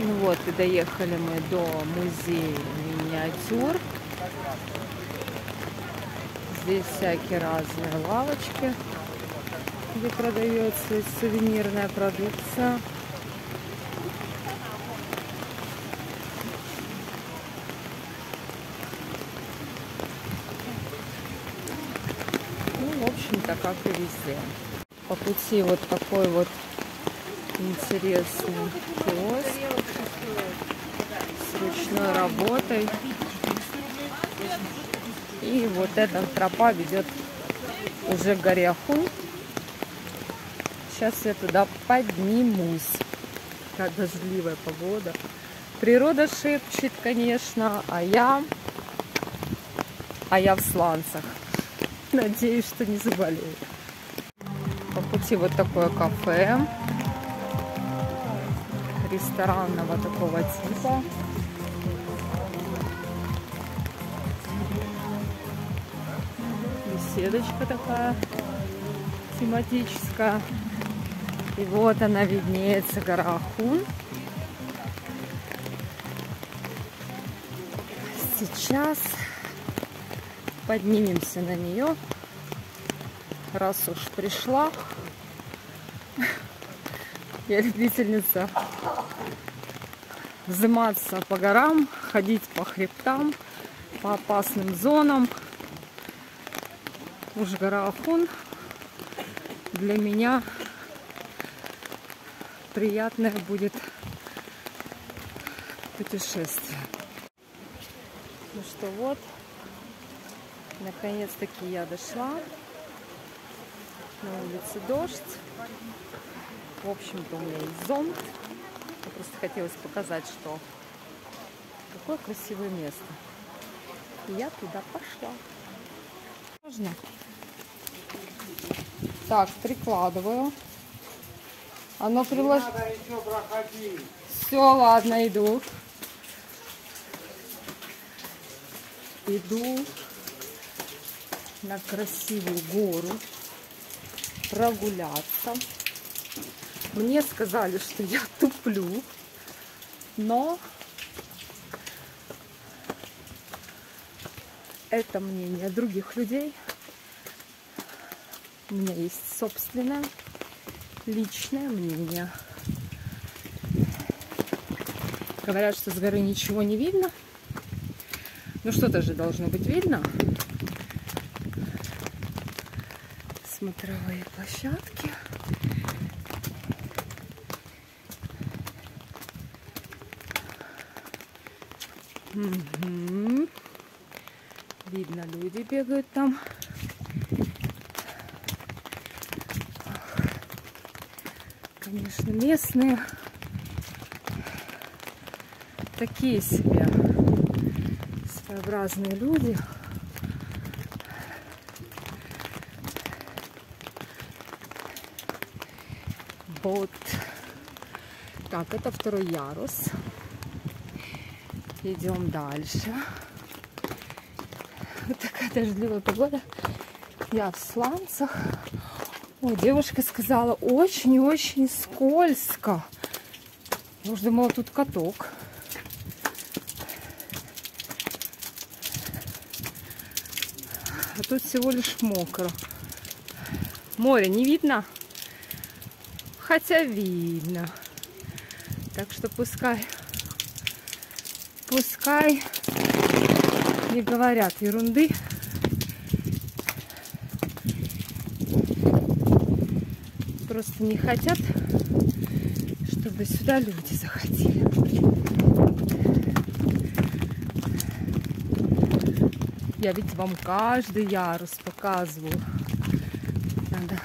Ну вот, и доехали мы до музея миниатюр. Здесь всякие разные лавочки, где продается сувенирная продукция. Ну, в общем-то, как и везде. По пути вот такой вот интересный киоск с ручной работой. И вот эта тропа ведет уже к горе Ахун. Сейчас я туда поднимусь. Как дождливая погода. Природа шепчет, конечно, а я в сланцах. Надеюсь, что не заболею. По пути вот такое кафе ресторанного такого типа. Беседочка такая тематическая. И вот она виднеется, гора Ахун. Сейчас поднимемся на нее. Раз уж пришла. Я любительница взыматься по горам, ходить по хребтам, по опасным зонам. Уж гора Ахун для меня приятное будет путешествие. Ну что, вот, наконец-таки я дошла. На улице дождь. В общем-то, у меня есть зонт. Мне просто хотелось показать, что какое красивое место. И я туда пошла. Можно? Так, прикладываю. Оно приложено. Все, ладно, иду. Иду на красивую гору прогуляться. Мне сказали, что я туплю, но это мнение других людей. У меня есть собственное, личное мнение. Говорят, что с горы ничего не видно. Ну что-то же должно быть видно. Смотровые площадки. Угу. Видно, люди бегают там. Конечно, местные такие себе своеобразные люди. Вот. Так, это второй ярус. Идем дальше. Вот такая дождливая погода. Я в сланцах. Ой, девушка сказала, очень и очень скользко. Я уже думала, тут каток. А тут всего лишь мокро. Море не видно? Хотя видно. Так что пускай не говорят ерунды. Просто не хотят, чтобы сюда люди заходили. Я ведь вам каждый ярус показываю. Надо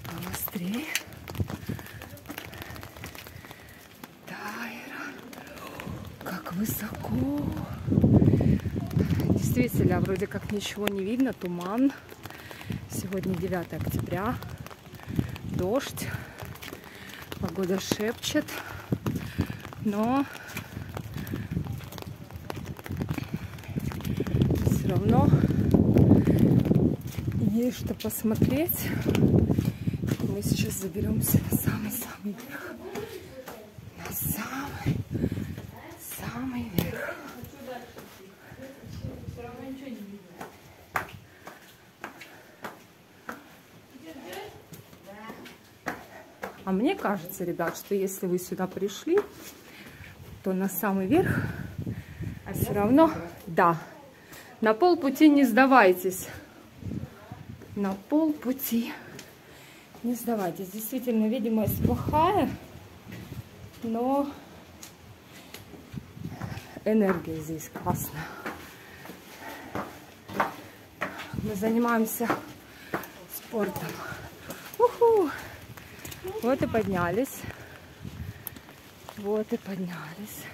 побыстрее. Как высоко. Действительно, вроде как ничего не видно. Туман. Сегодня 9 октября. Дождь. Погода шепчет. Но все равно есть что посмотреть. Мы сейчас заберемся на самый-самый верх. самый верх. А мне кажется, ребят, что если вы сюда пришли, то на самый верх все равно, да, на полпути не сдавайтесь. На полпути не сдавайтесь. Действительно, видимость плохая, но энергия здесь классная. Мы занимаемся спортом. Уху! Вот и поднялись. Вот и поднялись.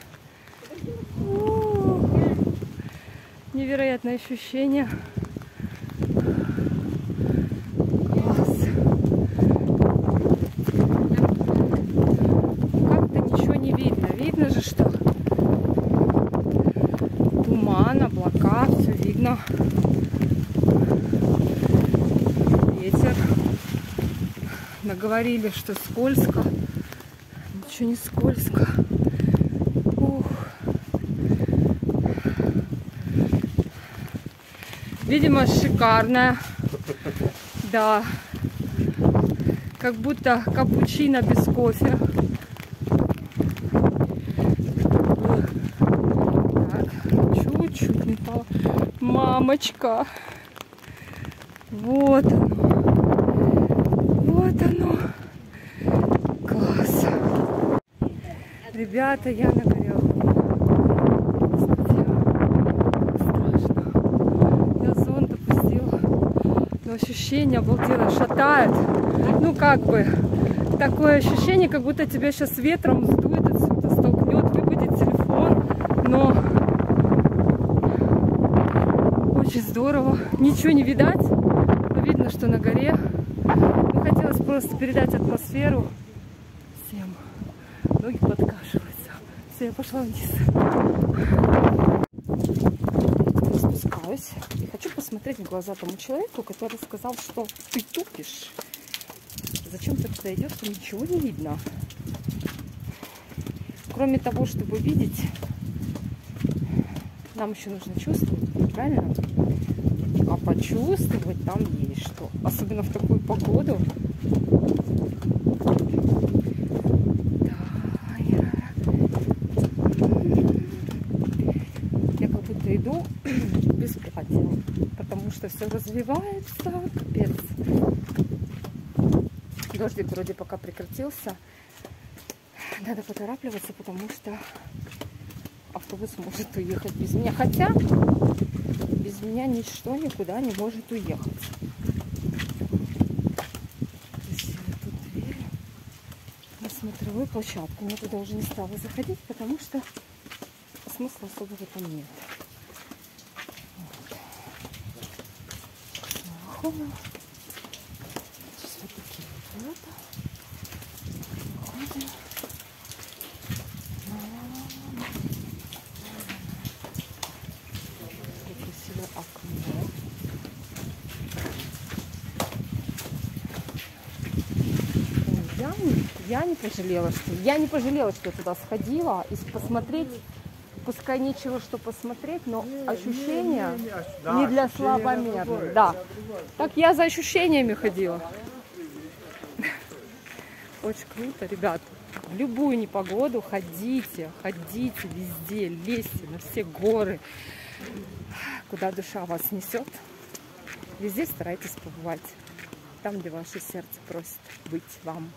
Невероятное ощущение. Класс. Как-то ничего не видно. Видно же, что туман, облака, все видно. Ветер. Наговорили, что скользко. Ничего не скользко. Ух. Видимость шикарная. Да. Как будто капучино без кофе. Так, чуть-чуть не пала. Мамочка. Вот оно. Вот оно. Класс. Ребята, я на горе. Ощущение обалденно шатает. Ну как бы такое ощущение, как будто тебя сейчас ветром сдует отсюда, столкнет, выпадет телефон. Но очень здорово. Ничего не видать. Но видно, что на горе. Ну, хотелось просто передать атмосферу всем. Ноги подкашиваются. Все, я пошла вниз. Спускаюсь и хочу посмотреть в глаза тому человеку, который сказал, что ты тупишь. Зачем ты туда идешь, то ничего не видно. Кроме того, чтобы видеть, нам еще нужно чувствовать, правильно? А почувствовать там есть что. Особенно в такую погоду. Я как будто иду без платья, потому что все развивается, капец. Дождик вроде пока прекратился. Надо поторапливаться, потому что автобус может уехать без меня. Хотя без меня ничто никуда не может уехать. Тут дверь на смотровую площадку. Я туда уже не стала заходить, потому что смысла особо в этом нет. Вот. Сейчас вот такие вот. Выходим. Красивое окно. Я не пожалела, что я туда сходила и посмотреть. Пускай нечего что посмотреть, но ощущения не для слабомерных. Да. Так я за ощущениями ходила. Очень круто, ребят. В любую непогоду ходите везде, лезьте на все горы, куда душа вас несет. Везде старайтесь побывать. Там, где ваше сердце просит быть вам.